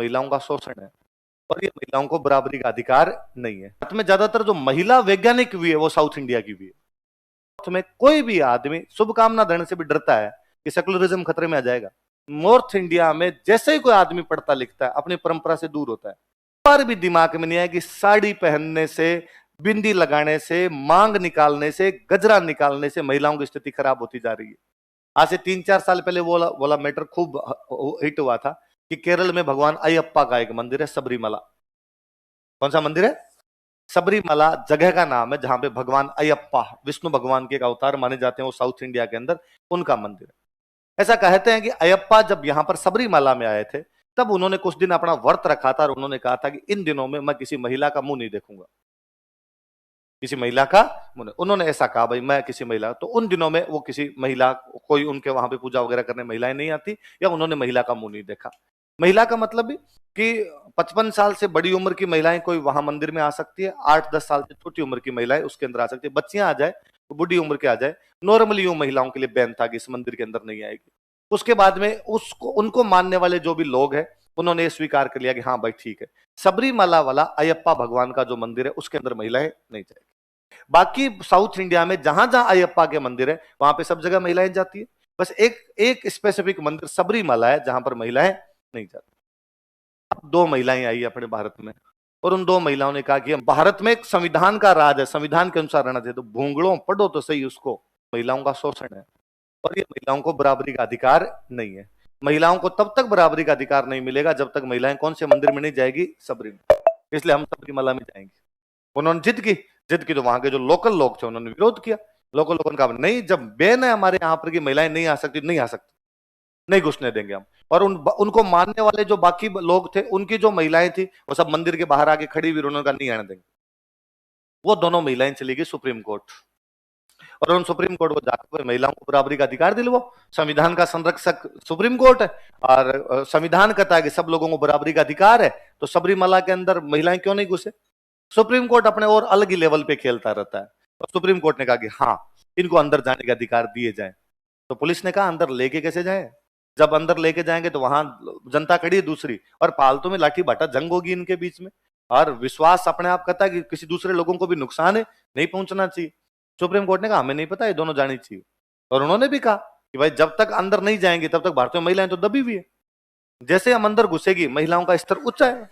महिलाओं का शोषण है और ये महिलाओं को बराबरी का अधिकार नहीं है। भारत में ज्यादातर जो महिला वैज्ञानिक भी है वो साउथ इंडिया की भी है। साउथ में कोई भी आदमी शुभकामना देने से भी डरता है कि सेकुलरिज्म खतरे में आ जाएगा। नॉर्थ इंडिया में जैसे ही कोई आदमी पढ़ता लिखता है अपनी परंपरा से दूर होता है। पर भी दिमाग में नहीं है कि साड़ी पहनने से, बिंदी लगाने से, मांग निकालने से, गजरा निकालने से महिलाओं की स्थिति खराब होती जा रही है। आज से 3-4 साल पहले वो वाला मैटर खूब हिट हुआ था कि केरल में भगवान अयप्पा का एक मंदिर है, सबरीमला। कौन सा मंदिर है? सबरीमला जगह का नाम है जहां पे भगवान अयप्पा, विष्णु भगवान के एक अवतार माने जाते हैं, वो साउथ इंडिया के अंदर उनका मंदिर है। ऐसा कहते हैं कि अयप्पा जब यहां पर सबरीमला में आए थे तब उन्होंने कुछ दिन अपना व्रत रखा था और उन्होंने कहा था कि इन दिनों में मैं किसी महिला का मुंह नहीं देखूंगा, किसी महिला का मुंह। उन्होंने ऐसा कहा, भाई मैं किसी महिला, तो उन दिनों में वो किसी महिला, कोई उनके वहां पे पूजा वगैरह करने महिलाएं नहीं आती, या उन्होंने महिला का मुंह नहीं देखा। महिला का मतलब भी कि 55 साल से बड़ी उम्र की महिलाएं कोई वहां मंदिर में आ सकती है, 8-10 साल से छोटी उम्र की महिलाएं उसके अंदर आ सकती है, बच्चियां आ जाए, बुढ़ी उम्र के आ जाए। नॉर्मली यूं महिलाओं के लिए बैन था कि इस मंदिर के अंदर नहीं आएगी। उसके बाद में उसको, उनको मानने वाले जो भी लोग हैं उन्होंने ये स्वीकार कर लिया कि हाँ भाई ठीक है, सबरीमला वाला अयप्पा भगवान का जो मंदिर है उसके अंदर महिलाएं नहीं जाएगी। बाकी साउथ इंडिया में जहां जहां अयप्पा के मंदिर है वहां पे सब जगह महिलाएं जाती है। बस एक स्पेसिफिक मंदिर सबरीमला है जहां पर महिलाएं नहीं जाती। 2 महिलाएं आई अपने भारत में और उन 2 महिलाओं ने कहा कि भारत में एक संविधान का राज है, संविधान के अनुसार रहना चाहिए। तो भूंगड़ों पढ़ो तो सही उसको, महिलाओं का शोषण है और ये महिलाओं को बराबरी का अधिकार नहीं है। महिलाओं को तब तक बराबरी का अधिकार नहीं मिलेगा जब तक महिलाएं कौन से मंदिर में नहीं जाएगी? सबरीमला। इसलिए हम सबरीमला में जाएंगे। उन्होंने जिद की तो वहां के जो लोकल लोग थे उन्होंने विरोध किया। लोकल लोगों ने कहा नहीं, जब बैन है हमारे यहाँ पर कि महिलाएं नहीं आ सकती, नहीं आ सकती, नहीं घुसने देंगे हम। और उनको मानने वाले जो बाकी लोग थे, उनकी जो महिलाएं थी वो सब मंदिर के बाहर आके खड़ी हुई, उन्होंने कहा नहीं आने देंगे। वो दोनों महिलाएं चली गई सुप्रीम कोर्ट और उन सुप्रीम कोर्ट को जाकर महिलाओं को बराबरी का अधिकार दिलवाओ। संविधान का संरक्षक सुप्रीम कोर्ट है और संविधान कहता है कि सब लोगों को बराबरी का अधिकार है, तो सबरीमला के अंदर महिलाएं क्यों नहीं घुसे? सुप्रीम कोर्ट अपने और अलग ही लेवल पे खेलता रहता है। और सुप्रीम कोर्ट ने कहा कि हाँ, इनको अंदर जाने के अधिकार दिए जाएं। तो पुलिस ने कहा अंदर लेके कैसे जाए? जब अंदर लेके जाएंगे तो वहां जनता खड़ी है दूसरी, और फालतू में लाठी बाटा जंग होगी इनके बीच में। और विश्वास अपने आप कहता है कि किसी दूसरे लोगों को भी नुकसान है, नहीं पहुंचना चाहिए। सुप्रीम कोर्ट ने कहा हमें नहीं पता, ये दोनों जानी चाहिए। और उन्होंने भी कहा कि भाई जब तक अंदर नहीं जाएंगे तब तक भारतीय महिलाएं तो दबी हुई है, जैसे हम अंदर घुसेगी महिलाओं का स्तर ऊंचा है।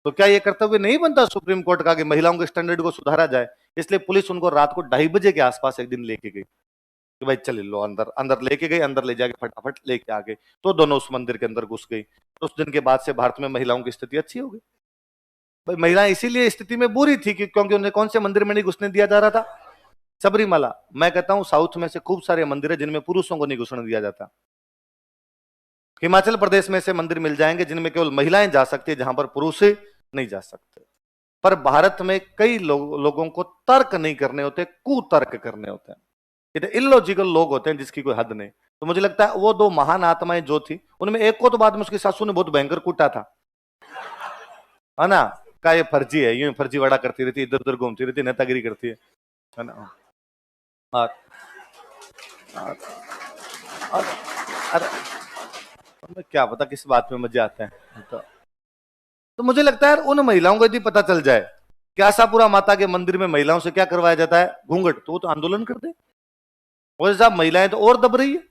तो क्या ये कर्तव्य नहीं बनता सुप्रीम कोर्ट का कि महिलाओं के स्टैंडर्ड को सुधारा जाए? इसलिए पुलिस उनको रात को 2:30 बजे के आसपास एक दिन लेके गई कि भाई चले लो अंदर। अंदर लेके गई, अंदर ले जाके फटाफट लेके आ गए। तो दोनों उस मंदिर के अंदर घुस गई। तो उस दिन के बाद से भारत में महिलाओं की स्थिति अच्छी हो गई। भाई महिलाएं इसीलिए स्थिति में बुरी थी क्योंकि उन्हें कौन से मंदिर में नहीं घुसने दिया जा रहा था? सबरीमला। मैं कहता हूं साउथ में से खूब सारे मंदिर है जिनमें पुरुषों को नहीं घुसने दिया जाता। हिमाचल प्रदेश में से मंदिर मिल जाएंगे जिनमें केवल महिलाएं जा सकती है, जहां पर पुरुष नहीं जा सकते। पर भारत में कई लोगों को तर्क नहीं करने होते, कुतर्क करने होते हैं। इतने इलॉजिकल लोग होते हैं जिसकी कोई हद नहीं। तो मुझे लगता है वो 2 महान आत्माएं जो थी उनमें एक को तो बाद में उसकी सासू ने बहुत भयंकर कूटा था, है ना? का ये फर्जी है, यूं फर्जीवाड़ा करती रहती, इधर उधर घूमती रहती, नेतागिरी करती है ना? और अरे हमें क्या पता किस बात में मजे आते हैं। तो मुझे लगता है उन महिलाओं को यदि पता चल जाए कि आशापुरा माता के मंदिर में महिलाओं से क्या करवाया जाता है, घूंघट, तो वो तो आंदोलन कर दे। और साहब महिलाएं तो और दब रही है,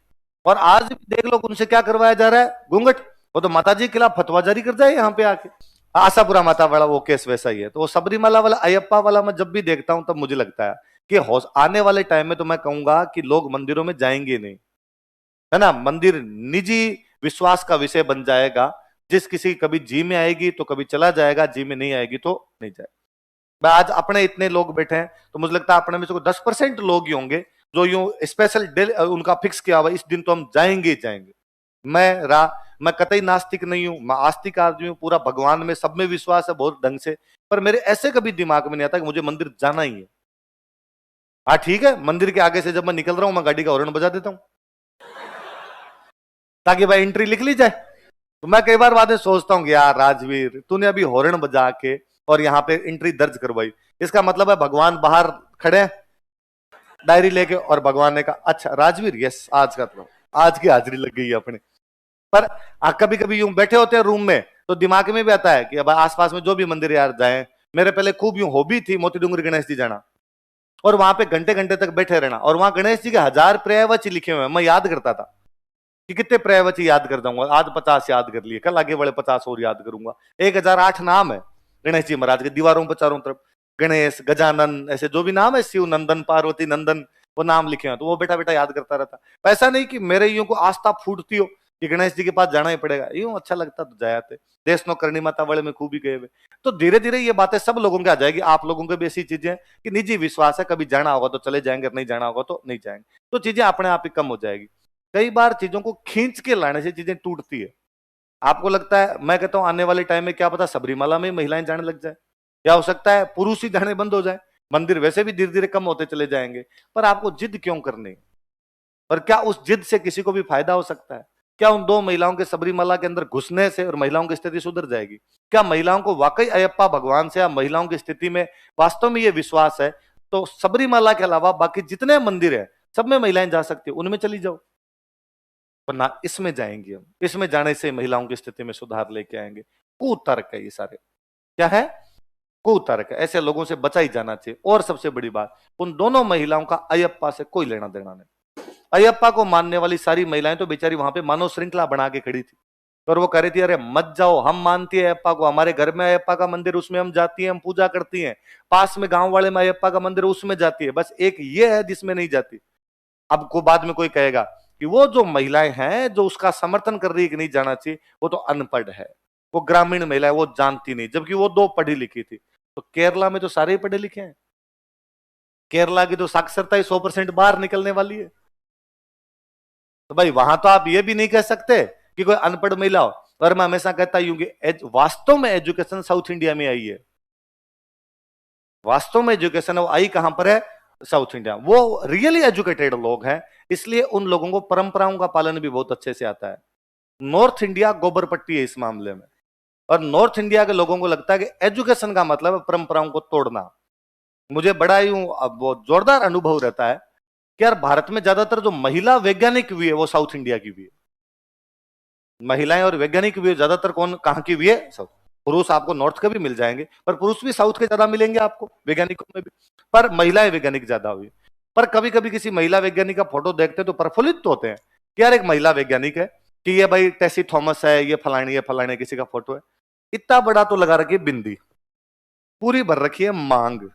और आज भी देख लो उनसे क्या करवाया जा रहा है, घूंघट। वो तो माता जी के खिलाफ फतवा जारी कर जाए यहाँ पे आके। आशापुरा माता वाला वो केस वैसा ही है। तो वो सबरीमला वाला, अयप्पा वाला मैं जब भी देखता हूं तब मुझे लगता है कि आने वाले टाइम में तो मैं कहूंगा कि लोग मंदिरों में जाएंगे नहीं, है ना? मंदिर निजी विश्वास का विषय बन जाएगा। जिस किसी कभी जी में आएगी तो कभी चला जाएगा, जी में नहीं आएगी तो नहीं जाएगा। आज अपने इतने लोग बैठे हैं तो मुझे लगता है अपने में से 10% लोग ही होंगे जो यूं स्पेशल डे उनका फिक्स किया हुआ, इस दिन तो हम जाएंगे ही जाएंगे। मैं कतई नास्तिक नहीं हूं, मैं आस्तिक आदमी हूं, पूरा भगवान में सब में विश्वास है बहुत ढंग से। पर मेरे ऐसे कभी दिमाग में नहीं आता कि मुझे मंदिर जाना ही है। हाँ ठीक है, मंदिर के आगे से जब मैं निकल रहा हूं मैं गाड़ी का हॉर्न बजा देता हूं ताकि भाई एंट्री लिख ली जाए। तो मैं कई बार बातें सोचता हूँ कि यार राजवीर, तूने अभी हॉर्न बजा के और यहाँ पे एंट्री दर्ज करवाई, इसका मतलब है भगवान बाहर खड़े हैं डायरी लेके, और भगवान ने कहा अच्छा राजवीर यस आज का तो आज की हाजिरी लग गई है अपने। पर कभी कभी यूं बैठे होते हैं रूम में, तो दिमाग में भी आता है कि अब आसपास में जो भी मंदिर यार जाए। मेरे पहले खूब यूं हॉबी थी मोती डूंगरी गणेश जी जाना, और वहां पे घंटे घंटे तक बैठे रहना, और वहां गणेश जी के 1000 पर्यायवाची लिखे हुए हैं। मैं याद करता था कि कितने पर्यायवाची याद कर जाऊंगा, आज 50 याद कर लिए, कल आगे बड़े 50 और याद करूंगा। 1008 नाम है गणेश जी महाराज के, दीवारों पर चारों तरफ गणेश, गजानन, ऐसे जो भी नाम है, शिव नंदन, पार्वती नंदन, वो नाम लिखे हैं। तो वो बेटा बेटा याद करता रहता। ऐसा नहीं कि मेरे यूं को आस्था फूटती हो कि गणेश जी के पास जाना ही पड़ेगा, यूं अच्छा लगता तो जाते। देश नो करनी माता वाले में खूब ही गए हुए। तो धीरे धीरे ये बातें सब लोगों के आ जाएगी। आप लोगों के भी ऐसी चीजें हैं कि निजी विश्वास है, कभी जाना होगा तो चले जाएंगे, नहीं जाना होगा तो नहीं जाएंगे, तो चीजें अपने आप ही कम हो जाएगी। कई बार चीजों को खींच के लाने से चीजें टूटती है। आपको लगता है, मैं कहता हूं आने वाले टाइम में क्या पता सबरीमाला में महिलाएं जाने लग जाए, या हो सकता है पुरुष ही जाने बंद हो जाए। मंदिर वैसे भी धीरे धीरे कम होते चले जाएंगे, पर आपको जिद क्यों करनी है? और क्या उस जिद से किसी को भी फायदा हो सकता है? क्या उन दो महिलाओं के सबरीमाला के अंदर घुसने से और महिलाओं की स्थिति सुधर जाएगी? क्या महिलाओं को वाकई अयप्पा भगवान से या महिलाओं की स्थिति में वास्तव में ये विश्वास है, तो सबरीमाला के अलावा बाकी जितने मंदिर है सब में महिलाएं जा सकती है, उनमें चली जाओ। वरना इसमें जाएंगे हम, इसमें जाने से महिलाओं की स्थिति में सुधार लेके आएंगे। कुतर्क है ये सारे। क्या है? कुतर्क। ऐसे लोगों से बचा ही जाना चाहिए। और सबसे बड़ी बात, उन दोनों महिलाओं का अयप्पा से कोई लेना देना नहीं। अयप्पा को मानने वाली सारी महिलाएं तो बेचारी वहां पे मानव श्रृंखला बना के खड़ी थी, और वो कह रही थी अरे मत जाओ, हम मानती है अयप्पा को, हमारे घर में अयप्पा का मंदिर, उसमें हम जाती हैं, हम पूजा करती हैं। पास में गांव वाले में अयप्पा का मंदिर, उसमें जाती है। बस एक ये है जिसमें नहीं जाती। अब को बाद में कोई कहेगा कि वो जो महिलाएं हैं जो उसका समर्थन कर रही है कि नहीं जाना चाहिए, वो तो अनपढ़ है, वो ग्रामीण महिला है, वो जानती नहीं, जबकि वो 2 पढ़ी लिखी थी। तो केरला में तो सारे ही पढ़े लिखे हैं। केरला की तो साक्षरता ही 100% बाहर निकलने वाली है। तो भाई वहां तो आप ये भी नहीं कह सकते कि कोई अनपढ़ महिला हो। और मैं हमेशा कहता हूं कि वास्तव में एजुकेशन साउथ इंडिया में आई है। वास्तव में एजुकेशन वो आई कहां पर है? South India. वो रियली एजुकेटेड लोग हैं, इसलिए उन लोगों को परंपराओं का पालन भी बहुत अच्छे से आता है। नॉर्थ इंडिया गोबर पट्टी है इस मामले में, और नॉर्थ इंडिया के लोगों को लगता है कि एजुकेशन का मतलब है परंपराओं को तोड़ना। मुझे बड़ा ही वो जोरदार अनुभव रहता है कि यार भारत में ज्यादातर जो महिला वैज्ञानिक हुई है वो साउथ इंडिया की हुई है। महिलाएं और वैज्ञानिक भी ज्यादातर कौन कहां की भी है? साउथ। पुरुष आपको नॉर्थ के भी मिल जाएंगे, पर पुरुष भी साउथ के ज्यादा मिलेंगे आपको वैज्ञानिकों में भी, पर महिलाएं वैज्ञानिक ज्यादा हुई। पर कभी कभी किसी महिला वैज्ञानिक का फोटो देखते तो प्रफुल्लित तो होते हैं कि यार एक महिला वैज्ञानिक है, कि ये भाई टेसी थॉमस है, ये फलाने किसी का फोटो है। इतना बड़ा तो लगा रखी है बिंदी, पूरी भर रखी है मांग,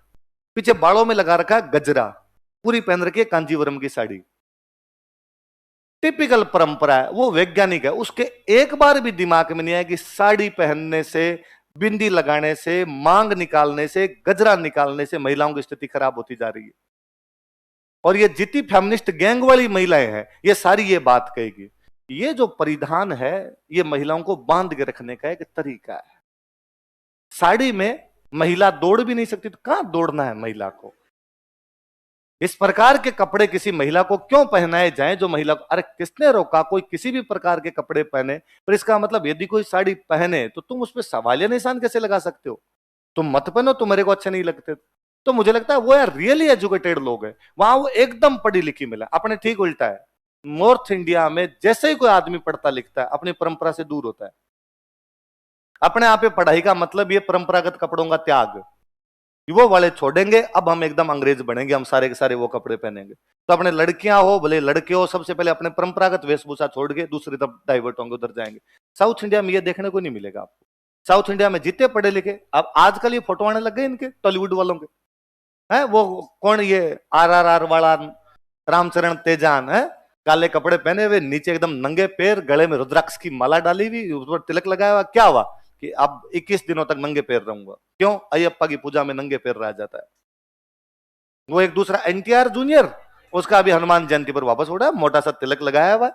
पीछे बालों में लगा रखा है गजरा, पूरी पहन रखी है कांजीवरम की साड़ी। टिपिकल परंपरा है, वो वैज्ञानिक है। उसके एक बार भी दिमाग में नहीं आया कि साड़ी पहनने से, बिंदी लगाने से, मांग निकालने से, गजरा निकालने से महिलाओं की स्थिति खराब होती जा रही है। और ये जितनी फेमिनिस्ट गैंग वाली महिलाएं हैं ये सारी ये बात कहेगी, ये जो परिधान है ये महिलाओं को बांध के रखने का एक तरीका है। साड़ी में महिला दौड़ भी नहीं सकती, तो कहां दौड़ना है महिला को? इस प्रकार के कपड़े किसी महिला को क्यों पहनाए जाएं जो महिला को, अरे किसने रोका कोई किसी भी प्रकार के कपड़े पहने? पर इसका मतलब यदि कोई साड़ी पहने तो तुम उस पर सवालिया निशान कैसे लगा सकते हो? तुम मत पहनो, तुम्हारे को अच्छे नहीं लगते। तो मुझे लगता है वो यार रियली एजुकेटेड लोग हैं, वहां वो एकदम पढ़ी लिखी मिला। अपने ठीक उल्टा है, नॉर्थ इंडिया में जैसे ही कोई आदमी पढ़ता लिखता है अपनी परंपरा से दूर होता है। अपने आप में पढ़ाई का मतलब ये परंपरागत कपड़ों का त्याग, वो वाले छोड़ेंगे, अब हम एकदम अंग्रेज बनेंगे, हम सारे के सारे वो कपड़े पहनेंगे। तो अपने लड़कियां हो भले लड़के हो, सबसे पहले अपने परंपरागत वेशभूषा छोड़ के दूसरी तरफ डाइवर्ट होंगे, उधर जाएंगे। साउथ इंडिया में ये देखने को नहीं मिलेगा आपको। साउथ इंडिया में जितने पढ़े लिखे, अब आजकल ये फोटो आने लग गए इनके टॉलीवुड वालों के, है वो कौन, ये RRR वाला रामचरण तेजान है, काले कपड़े पहने हुए, नीचे एकदम नंगे पैर, गले में रुद्राक्ष की माला डाली हुई, उस पर तिलक लगाया हुआ। क्या हुआ कि अब 21 दिनों तक नंगे पैर रहूंगा? क्यों? अयप्पा की पूजा में नंगे पैर रह जाता है। वो एक दूसरा NTR जूनियर, उसका अभी हनुमान जयंती पर वापस उड़ा, मोटा सा तिलक लगाया हुआ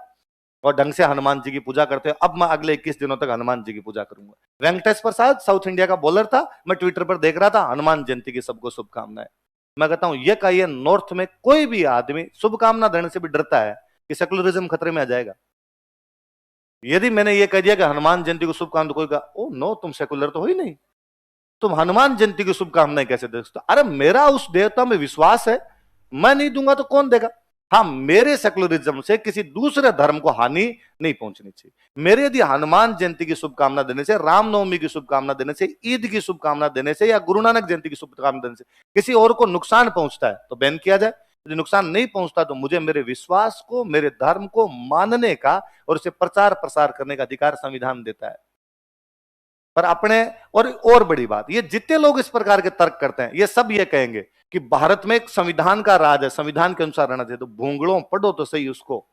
और ढंग से हनुमान जी की पूजा करते हैं। अब मैं अगले 21 दिनों तक हनुमान जी की पूजा करूंगा। वेंकटेश प्रसाद साउथ इंडिया का बॉलर था, मैं ट्विटर पर देख रहा था, हनुमान जयंती की सबको शुभकामनाएं। मैं कहता हूं ये कहिए नॉर्थ में कोई भी आदमी शुभकामना देने से भी डरता है कि सेकुलरिज्म खतरे में आ जाएगा। यदि मैंने ये कह दिया कि हनुमान जयंती को शुभकामना, तो कोई कहा ओ नो तुम सेकुलर तो हो ही नहीं, तुम हनुमान जयंती की शुभकामनाएं कैसे दे सकते? अरे मेरा उस देवता में विश्वास है, मैं नहीं दूंगा तो कौन देगा? हाँ, मेरे सेकुलरिज्म से किसी दूसरे धर्म को हानि नहीं पहुंचनी चाहिए। मेरे यदि हनुमान जयंती की शुभकामना देने से, रामनवमी की शुभकामना देने से, ईद की शुभकामना देने से या गुरु नानक जयंती की शुभकामना देने से किसी और को नुकसान पहुंचता है तो बैन किया जाए। यदि नुकसान नहीं पहुंचता तो मुझे मेरे विश्वास को, मेरे धर्म को मानने का और उसे प्रचार प्रसार करने का अधिकार संविधान देता है। पर अपने और बड़ी बात, ये जितने लोग इस प्रकार के तर्क करते हैं ये सब ये कहेंगे कि भारत में एक संविधान का राज है, संविधान के अनुसार रहना चाहिए। तो भूंगड़ों पढ़ो तो सही उसको,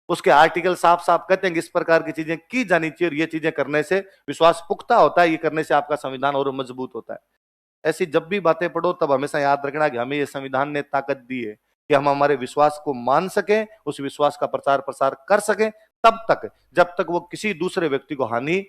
उसके आर्टिकल साफ साफ कहते हैं कि इस प्रकार की चीजें की जानी चाहिए और ये चीजें करने से विश्वास पुख्ता होता है, ये करने से आपका संविधान और मजबूत होता है। ऐसी जब भी बातें पढ़ो तब हमेशा याद रखना कि हमें ये संविधान ने ताकत दी है कि हम हमारे विश्वास को मान सकें, उस विश्वास का प्रचार प्रसार कर सकें, तब तक जब तक वो किसी दूसरे व्यक्ति को हानि